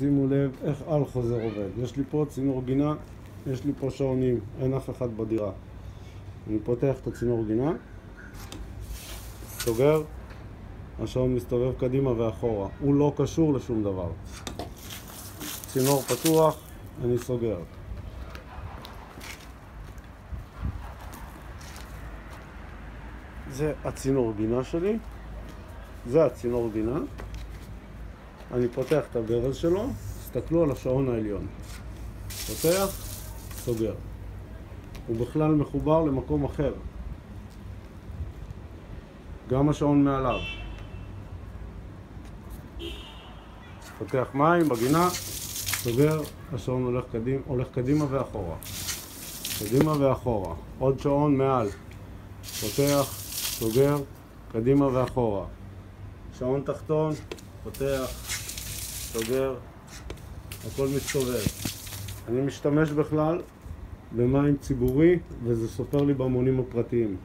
שימו לב איך על חוזר עובד. יש לי פה צינור גינה, יש לי פה שעונים, אין אף אחד בדירה. אני פותח את הצינור גינה, סוגר, השעון מסתובב קדימה ואחורה. הוא לא קשור לשום דבר. צינור פתוח, אני סוגר. זה הצינור גינה שלי, זה הצינור גינה. אני פותח את הברז שלו, תסתכלו על השעון העליון. פותח, סוגר. הוא בכלל מחובר למקום אחר. גם השעון מעליו. פותח מים בגינה, סוגר, השעון הולך קדימה ואחורה. קדימה ואחורה. עוד שעון מעל. פותח, סוגר, קדימה ואחורה. שעון תחתון, פותח, סוגר, הכל מסתובב. אני משתמש בכלל במים ציבורי, וזה סופר לי במונים הפרטיים.